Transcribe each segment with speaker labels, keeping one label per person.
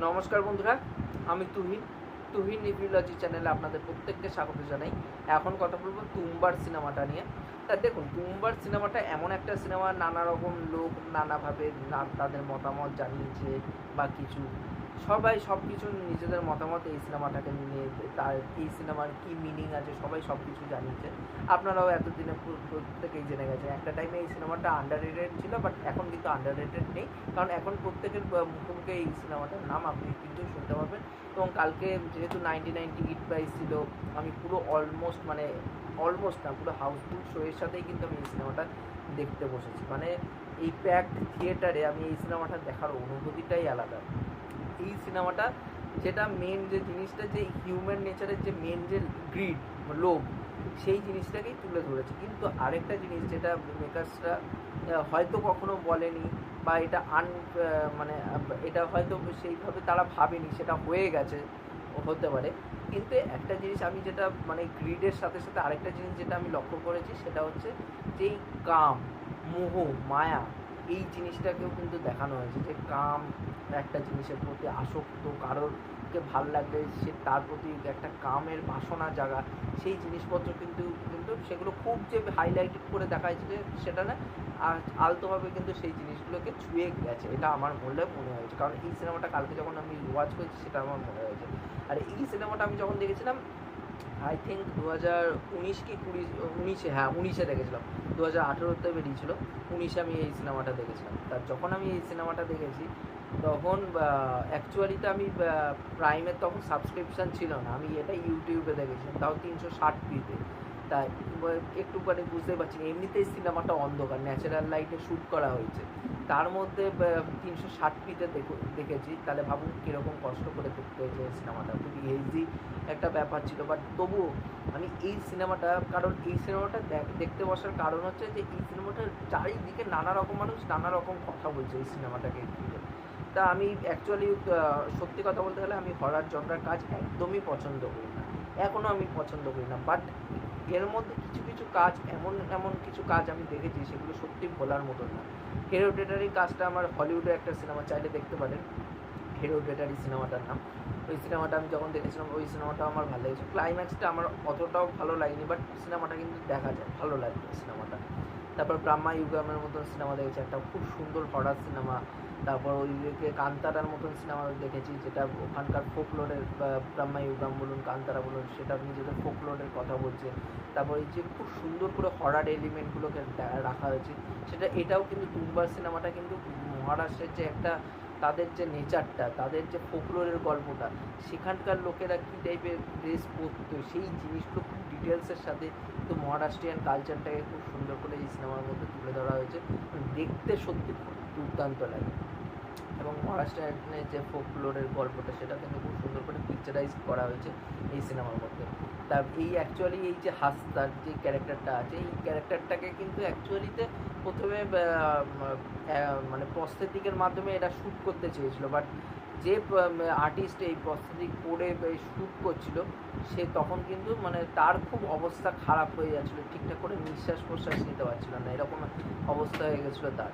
Speaker 1: নমস্কার বন্ধুরা, আমি তুহিন রিভিউলজি চ্যানেলে আপনাদের প্রত্যেককে স্বাগত জানাই। এখন কথা বলবো তুমবার সিনেমাটা নিয়ে। তা দেখুন, তুমবার সিনেমাটা এমন একটা সিনেমা, নানা রকম লোক নানাভাবে তাদের মতামত জানিয়েছে বা কিছু, সবাই সব কিছু নিজেদের মতামত এই সিনেমাটাকে নিয়ে, তার এই সিনেমার কী মিনিং আছে সবাই সব কিছু জানিয়েছে। আপনারাও এতদিনে প্রত্যেকেই জেনে গেছেন। একটা টাইমে এই সিনেমাটা আন্ডার রেটেড ছিল, বাট এখন কিন্তু আন্ডার রেটেড নেই, কারণ এখন প্রত্যেকের মুখে মুখে এই সিনেমাটার নাম আপনি কিন্তু শুনতে পাবেন। এবং কালকে যেহেতু 99 টিকিট প্রাইস ছিল, আমি পুরো অলমোস্ট না, পুরো হাউসফুল শো এর সাথেই কিন্তু আমি এই সিনেমাটা দেখতে বসেছি। মানে এই প্যাকড থিয়েটারে আমি এই সিনেমাটা দেখার অনুভূতিটাই আলাদা। এই সিনেমাটা যেটা মেন যে জিনিসটা, যে হিউম্যান নেচারের যে মেন যে গ্রিড, লোভ, সেই জিনিসটাকেই তুলে ধরেছে। কিন্তু আরেকটা জিনিস যেটা মেকার্সরা হয়তো কখনো বলেনি, বা এটা মানে এটা হয়তো সেইভাবে তারা ভাবেনি, সেটা হয়ে গেছে, হতে পারে। কিন্তু একটা জিনিস আমি যেটা মানে গ্রিডের সাথে সাথে আরেকটা জিনিস যেটা আমি লক্ষ্য করেছি, সেটা হচ্ছে যেই কাম, মোহ, মায়া, এই জিনিসটাকেও কিন্তু দেখানো হয়েছে। যে কাম একটা জিনিসের প্রতি আসক্ত, কারোরকে ভাল লাগলে সে তার প্রতি একটা কামের বাসনা জাগা, সেই জিনিসপত্র কিন্তু কিন্তু সেগুলো খুব যে হাইলাইটেড করে দেখা যাচ্ছে সেটা না, আর আলতোভাবে কিন্তু সেই জিনিসগুলোকে ছুঁয়ে গেছে, এটা আমার মনে হয়েছে। কারণ এই সিনেমাটা কালকে যখন আমি ওয়াচ করেছি, সেটা আমার মনে হয়েছে। আর এই সিনেমাটা আমি যখন দেখেছিলাম, আই থিঙ্ক 2019 কি 19, হ্যাঁ 19-এ দেখেছিলাম। 2018-তে বেরিয়েছিল, 19-এ আমি এই সিনেমাটা দেখেছিলাম। তার যখন আমি এই সিনেমাটা দেখেছি, তখন অ্যাকচুয়ালিতে আমি প্রাইমের তখন সাবস্ক্রিপশান ছিল না, আমি এটা ইউটিউবে দেখেছিলাম, তাও 360p-তে। তাই একটুখানি বুঝতে পারছি না, এমনিতেই সিনেমাটা অন্ধকার, ন্যাচারাল লাইটে শ্যুট করা হয়েছে, তার মধ্যে 360p-তে দেখেছি। তাহলে ভাবুন কীরকম কষ্ট করে দেখতে হয়েছে এই সিনেমাটা। খুবই হেজি একটা ব্যাপার ছিল, বাট তবুও আমি এই সিনেমাটা, কারণ এই সিনেমাটা দেখতে বসার কারণ হচ্ছে যে এই সিনেমাটার চারিদিকে নানা রকম মানুষ নানা রকম কথা বলছে এই সিনেমাটাকে ঘিরে। তা আমি অ্যাকচুয়ালি সত্যি কথা বলতে গেলে আমি হরর জনরার কাজ একদমই পছন্দ করি না, এখনও আমি পছন্দ করি না। বাট এর মধ্যে কিছু কিছু কাজ, এমন কিছু কাজ আমি দেখেছি, সেগুলো সত্যি ভোলার মতন না। হেরিডিটারি কাজটা আমার হলিউডের একটা সিনেমা, চাইলে দেখতে পারেন, হেরিডিটারি সিনেমাটার নাম। ওই সিনেমাটা আমি যখন দেখেছিলাম, ওই সিনেমাটা আমার ভালো লেগেছে। ক্লাইম্যাক্সটা আমার অতটাও ভালো লাগেনি, বাট সিনেমাটা কিন্তু দেখা যায়, ভালো লাগবে সিনেমাটা। তারপর ব্রহ্মা ইউগামের মতন সিনেমা দেখেছি, একটা খুব সুন্দর হরর সিনেমা। তারপর ওইদিকে কান্তারার মতন সিনেমা দেখেছি, যেটা ওখানকার ফোকলোরের, ব্রহ্মা ইউগাম বলুন, কান্তারা বলুন, সেটা নিজেদের ফোকলোরের কথা বলছে। তারপর এই যে খুব সুন্দর করে হরর এলিমেন্টগুলোকে রাখা হয়েছে, সেটা এটাও কিন্তু তুমবার সিনেমাটা কিন্তু মহারাষ্ট্রের যে একটা তাদের যে নেচারটা, তাদের যে ফোকলোরের গল্পটা, সেখানকার লোকেরা কী টাইপের ড্রেস পরতো, সেই জিনিসগুলো খুব ডিটেলসের সাথে কিন্তু মহারাষ্ট্রিয়ান কালচারটাকে খুব সুন্দর করে এই সিনেমার মধ্যে তুলে ধরা হয়েছে। দেখতে সত্যি খুব দুর্দান্ত লাগে। এবং মহারাষ্ট্রের যে ফোকলোরের গল্পটা, সেটা কিন্তু খুব সুন্দর করে পিকচারাইজ করা হয়েছে এই সিনেমার মধ্যে। তা এই অ্যাকচুয়ালি এই যে হাসতার যে ক্যারেক্টারটা আছে, এই ক্যারেক্টারটাকে কিন্তু অ্যাকচুয়ালিতে প্রথমে মানে প্রস্থেটিকের মাধ্যমে এটা শ্যুট করতে চেয়েছিল, বাট যে আর্টিস্ট এই প্রস্থেটিক করে শ্যুট করছিল, সে তখন কিন্তু মানে তার খুব অবস্থা খারাপ হয়ে যাচ্ছিলো, ঠিকঠাক করে নিঃশ্বাস প্রশ্বাস নিতে পারছিল না, এরকম অবস্থা হয়ে গেছিলো তার।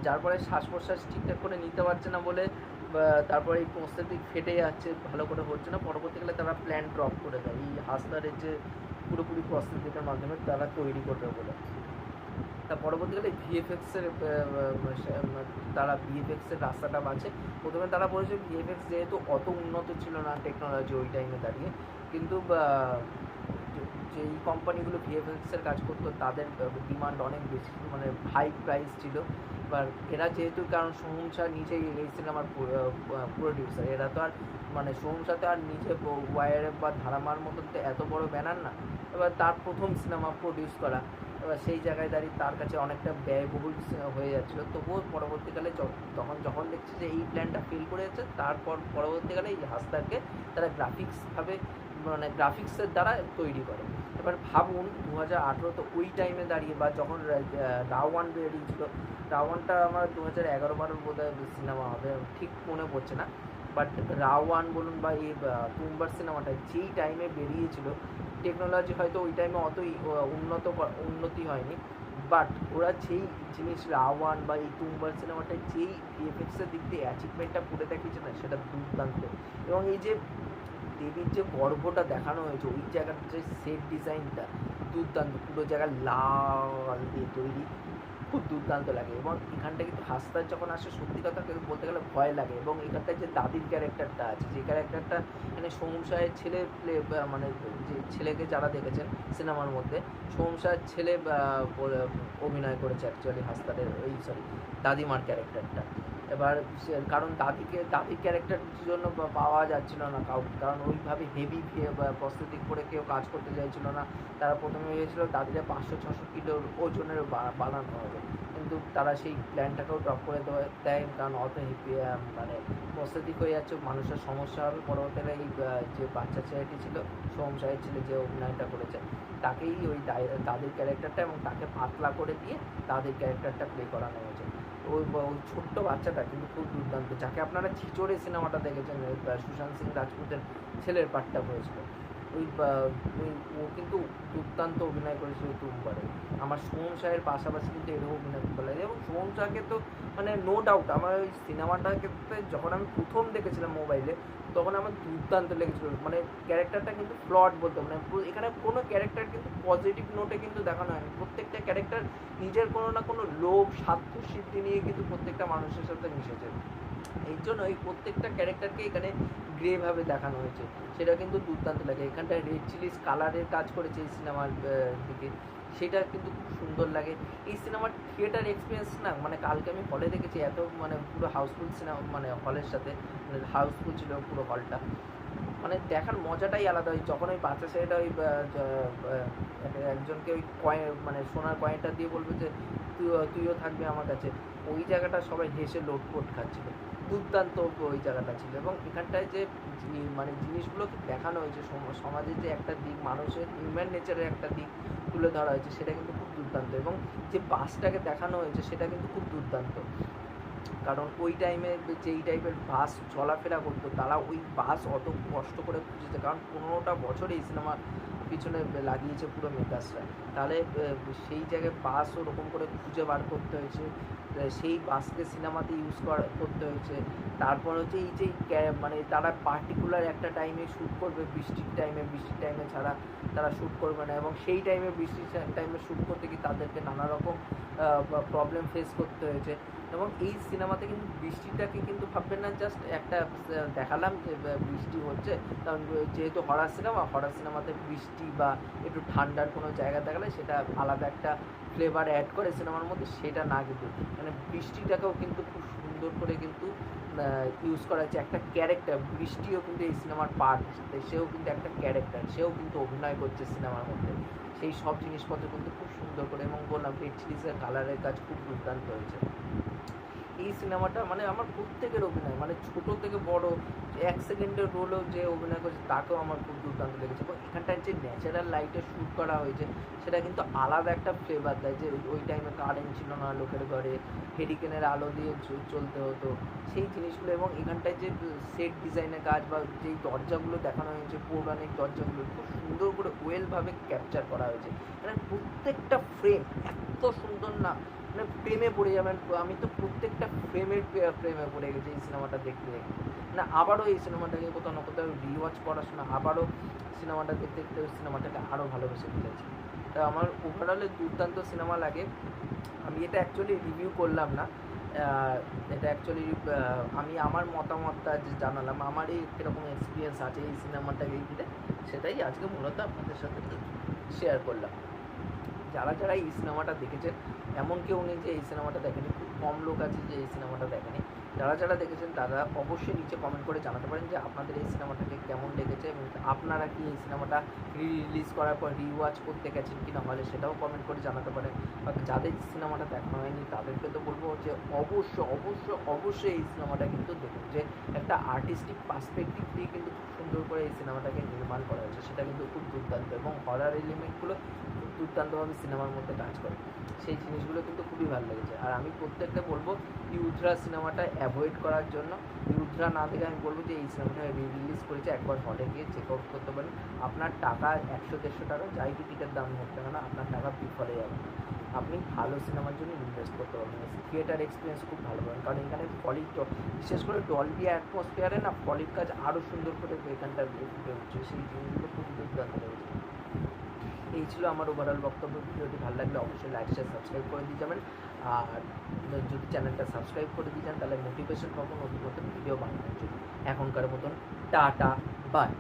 Speaker 1: যার পরে শ্বাস প্রশ্বাস ঠিকঠাক করে নিতে পারছে না বলে, তারপরে এই প্রস্থেটিক ফেটে যাচ্ছে, ভালো করে হচ্ছে না, পরবর্তীকালে তারা প্ল্যান ড্রপ করে দেয় এই হাসতারের যে পুরোপুরি প্রস্থেটিকের মাধ্যমে তারা তৈরি করবে বলে। তা পরবর্তীকালে ভিএফএক্সের তারা ভিএফএক্সের রাস্তাটা বাঁচে। প্রথমে তারা বলেছে ভিএফএক্স যেহেতু অত উন্নত ছিল না টেকনোলজি ওই টাইমে দাঁড়িয়ে, কিন্তু যেই কোম্পানিগুলো ভিএফএক্সের কাজ করতো, তাদের ডিমান্ড অনেক বেশি, মানে হাই প্রাইস ছিল। এবার এরা যেহেতু, কারণ সোহম শাহ নিজেই এই সিনেমার প্রডিউসার, এরা তো আর মানে সোহম শাহ তো আর নিজে ওয়াইআরএফ বা ধারামার মতন তো এত বড় ব্যানার না। এবার তার প্রথম সিনেমা প্রডিউস করা, এবার সেই জায়গায় দাঁড়িয়ে তার কাছে অনেকটা ব্যয়বহুল হয়ে যাচ্ছিলো। তবুও পরবর্তীকালে যখন দেখছে যে এই প্ল্যানটা ফেল করে যাচ্ছে, তারপর পরবর্তীকালে এই হাসতারকে তারা গ্রাফিক্সভাবে, মানে গ্রাফিক্সের দ্বারা তৈরি করে। এবার ভাবুন 2018 তো ওই টাইমে দাঁড়িয়ে, বা যখন রাওয়ান বেরিয়েছিল, রাওয়ানটা আমার 2011-12 বোধহয় সিনেমা হবে, ঠিক মনে পড়ছে না। বাট রাওয়ান বলুন বা এই তুমবার সিনেমাটা যেই টাইমে বেরিয়েছিল, টেকনোলজি হয়তো ওই টাইমে অতই উন্নতি হয়নি, বাট ওরা যেই জিনিস রাওয়ান বা এই তুম্বার সিনেমাটায় যেই ভিএফএক্সের দিক দিয়ে অ্যাচিভমেন্টটা করে দেখিয়েছে না, সেটা দুর্দান্ত। এবং এই যে দেবীর যে গর্ভটা দেখানো হয়েছে, ওই জায়গার যে সেট ডিজাইনটা দুর্দান্ত, পুরো জায়গা লাল দিয়ে তৈরি, খুব দুর্দান্ত লাগে। এবং এখানটা কিন্তু হাসতার যখন আসে, সত্যি কথা কিন্তু বলতে গেলে ভয় লাগে। এবং এখানটায় যে দাদির ক্যারেক্টারটা আছে, যে ক্যারেক্টারটা মানে সোহম শাহের ছেলে মানে যে ছেলেকে যারা দেখেছেন সিনেমার মধ্যে, সোহম শাহের ছেলে অভিনয় করেছে অ্যাকচুয়ালি হাসতারের ওই দাদিমার ক্যারেক্টারটা। এবার কারণ দাদির ক্যারেক্টারটির জন্য পাওয়া যাচ্ছিল না কাউকে, কারণ ওইভাবে হেভি প্রস্তুতি করে কেউ কাজ করতে চাইছিল না। তারা প্রথমে ভেবেছিল দাদিরা 500-600 কিলোর ওজনের বানানো হবে, কিন্তু তারা সেই প্ল্যানটাকেও ড্রপ করে দেয়, কারণ অত হেভি মানে প্রস্তুতি হয়ে যাচ্ছে, মানুষের সমস্যা হবে। পরবর্তীতে এই যে বাচ্চা ছেলেটি ছিল, সোহম শাহের ছেলে যে অভিনয়টা করেছে, তাকেই ওই দাদির ক্যারেক্টারটা এবং তাকে পাতলা করে দিয়ে দাদির ক্যারেক্টারটা প্লে করানো হয়েছে। ওই ছোট্ট বাচ্চাটা কিন্তু খুব দুর্দান্ত, যাকে আপনারা ছিচড়ে সিনেমাটা দেখেছেন, সুশান্ত সিং রাজপুতের ছেলের পার্টটা করেছিল, ওই ও কিন্তু দুর্দান্ত অভিনয় করেছিল তুমবারে। আমার সোহম শাহের পাশাপাশি কিন্তু এরকম অভিনয় করতে লাগে। এবং সোহম শাহকে তো মানে নো ডাউট আমার ওই সিনেমাটাকে যখন আমি প্রথম দেখেছিলাম মোবাইলে, তখন আমার দুর্দান্ত লেগেছিলো। মানে ক্যারেক্টারটা কিন্তু ফ্লড বলতে, মানে এখানে কোনো ক্যারেক্টার কিন্তু পজিটিভ নোটে কিন্তু দেখানো হয়নি। প্রত্যেকটা ক্যারেক্টার নিজের কোনো না কোনো লোভ স্বার্থ সিদ্ধি নিয়ে কিন্তু প্রত্যেকটা মানুষের সাথে মিশেছে। এই জন্য এই প্রত্যেকটা ক্যারেক্টারকে এখানে গ্রেভাবে দেখানো হয়েছে, সেটা কিন্তু দুর্দান্ত লাগে। এখানটায় রেড চিলিস কালারের কাজ করেছে এই সিনেমার দিকে, সেটা কিন্তু খুব সুন্দর লাগে। এই সিনেমার থিয়েটার এক্সপিরিয়েন্স না, মানে কালকে আমি হলে দেখেছি, এত মানে পুরো হাউসফুল সিনেমা, মানে হলের সাথে মানে হাউসফুল ছিল পুরো হলটা, মানে দেখার মজাটাই আলাদা। ওই যখন ওই বাচ্চা ছেলেটা ওই একজনকে ওই কয়েন মানে সোনার কয়েনটা দিয়ে বলবে যে তুইও থাকবে আমার কাছে, ওই জায়গাটা সবাই হেসে লোটপোট খাচ্ছিল, দুর্দান্ত ওই জায়গাটা ছিল। এবং এখানটায় যে মানে জিনিসগুলোকে দেখানো হয়েছে, সমাজের যে একটা দিক, মানুষের হিউম্যান নেচারের একটা দিক তুলে ধরা হয়েছে, সেটা কিন্তু খুব দুর্দান্ত। এবং যে বাসটাকে দেখানো হয়েছে, সেটা কিন্তু খুব দুর্দান্ত, কারণ ওই টাইমে যেই টাইপের বাস চলাফেরা করতো, তারা ওই বাস অত কষ্ট করে খুঁজেছে, কারণ 15টা বছর এই সিনেমা পিছনে লাগিয়েছে পুরো মেকার্সরা, তাহলে সেই জায়গায় বাস ওরকম করে খুঁজে বার করতে হয়েছে, সেই বাসকে সিনেমাতে ইউজ করতে হয়েছে। তারপর হচ্ছে এই যে মানে তারা পার্টিকুলার একটা টাইমে শ্যুট করবে, বৃষ্টির টাইমে ছাড়া তারা শ্যুট করবে না, এবং সেই টাইমে বৃষ্টির টাইমে শ্যুট করতে গিয়ে তাদেরকে নানা রকম প্রবলেম ফেস করতে হয়েছে। এবং এই সিনেমাতে কিন্তু বৃষ্টিটাকে কিন্তু ভাববেন না জাস্ট একটা দেখালাম যে বৃষ্টি হচ্ছে, কারণ যেহেতু হরার সিনেমাতে বৃষ্টি বা একটু ঠান্ডার কোনো জায়গা দেখালে সেটা আলাদা একটা ফ্লেভার অ্যাড করে সিনেমার মধ্যে, সেটা না, কিন্তু মানে বৃষ্টিটাকেও কিন্তু খুব সুন্দর করে কিন্তু ইউজ করা হয়েছে। একটা ক্যারেক্টার, বৃষ্টিও কিন্তু এই সিনেমার পার্ট, সেও কিন্তু একটা ক্যারেক্টার, সেও কিন্তু অভিনয় করছে সিনেমার মধ্যে, সেই সব জিনিসপত্র কিন্তু খুব সুন্দর করে। এবং বললাম রেড চিলিসের কালারের কাজ খুব দুর্দান্ত হয়েছে। এই সিনেমাটা মানে আমার প্রত্যেকের অভিনয়, মানে ছোটো থেকে বড়, 1 সেকেন্ডের রোলেও যে অভিনয় করছে তাকেও আমার খুব দুর্দান্ত লেগেছে। এবং এখানটায় যে ন্যাচারাল লাইটে শ্যুট করা হয়েছে, সেটা কিন্তু আলাদা একটা ফ্লেভার দেয়। যে ওই টাইমে কারেন্ট ছিল না, লোকের ঘরে হেরিকেনের আলো দিয়ে চলতে হতো, সেই জিনিসগুলো। এবং এখানটায় যে সেট ডিজাইনের কাজ বা যেই দরজাগুলো দেখানো হয়েছে, পৌরাণিক দরজাগুলো খুব সুন্দর করে ওয়েলভাবে ক্যাপচার করা হয়েছে। মানে প্রত্যেকটা ফ্রেম এত সুন্দর না, মানে প্রেমে পড়ে যাবেন। আমি তো প্রত্যেকটা প্রেমে পড়ে গেছি এই সিনেমাটা দেখতে দেখতে, না আবারও এই সিনেমাটাকে কোথাও না কোথাও রিওয়াচ করার সময় আবারও সিনেমাটা দেখতে দেখতে ওই সিনেমাটাকে আরও ভালোবেসে ফেলেছি। তা আমার ওভারঅলে দুর্দান্ত সিনেমা লাগে। আমি এটা অ্যাকচুয়ালি রিভিউ করলাম না, এটা অ্যাকচুয়ালি আমি আমার মতামতটা যে জানালাম, আমার এই কীরকম এক্সপিরিয়েন্স আছে এই সিনেমাটাকে ঘিরে, সেটাই আজকে মূলত আপনাদের সাথে শেয়ার করলাম। যারা যারা এই সিনেমাটা দেখেছেন, এমন কেউ নেই যে এই সিনেমাটা দেখেনি, খুব কম লোক আছে যে এই সিনেমাটা দেখেনি। যারা যারা দেখেছেন তারা অবশ্যই নিচে কমেন্ট করে জানাতে পারেন যে আপনাদের এই সিনেমাটাকে কেমন লেগেছে, এবং আপনারা কি এই সিনেমাটা রিলিজ করার পর রিওয়াচ করতে গেছেন কি না হলে, সেটাও কমেন্ট করে জানাতে পারেন। বা যাদের সিনেমাটা দেখানো হয়নি তাদেরকে তো বলবো যে অবশ্যই এই সিনেমাটা কিন্তু দেখুন, যে একটা আর্টিস্টিক পার্সপেক্টিভ দিয়ে কিন্তু খুব সুন্দর করে এই সিনেমাটাকে নির্মাণ করা হয়েছে, সেটা কিন্তু খুব দুর্দান্ত। এবং হরার এলিমেন্টগুলো খুব দুর্দান্তভাবে সিনেমার মধ্যে কাজ করে, সেই জিনিসগুলো কিন্তু খুবই ভালো লেগেছে। আর আমি প্রত্যেকটা বলবো ইউথরা সিনেমাটা অ্যাভয়েড করার জন্য, ইউথরা না দেখে আমি বলবো যে এই সিনেমাটা রিলিজ করেছে, একবার হলে গিয়ে চেক আউট করতে পারেন। আপনার টাকা 100-150 টাকা যাই টিকিটের দাম হোক না কেন, আপনার টাকা বিফলে যাবে। আপনি ভালো সিনেমার জন্য ইনভেস্ট করতে পারবেন। থিয়েটার এক্সপিরিয়েন্স খুব ভালো পাবেন, কারণ এখানে ফলির বিশেষ করে ডলবি অ্যাটমসফিয়ারে না ফলির কাজ আরও সুন্দর করে এখানটার ফুটে উঠছে, সেই জিনিসগুলো খুব দুর্দান্ত লেগেছে। এই ছিল আমার ওভারঅল বক্তব্য। ভিডিওটি ভালো লাগলে অবশ্যই লাইক শেয়ার সাবস্ক্রাইব করে দিয়ে যাবেন, আর যদি চ্যানেলটা সাবস্ক্রাইব করে দিয়ে যান তাহলে মোটিভেশন পাবো নতুন নতুন ভিডিও বানানোর জন্য। এখনকার মতন টাটা, বাই।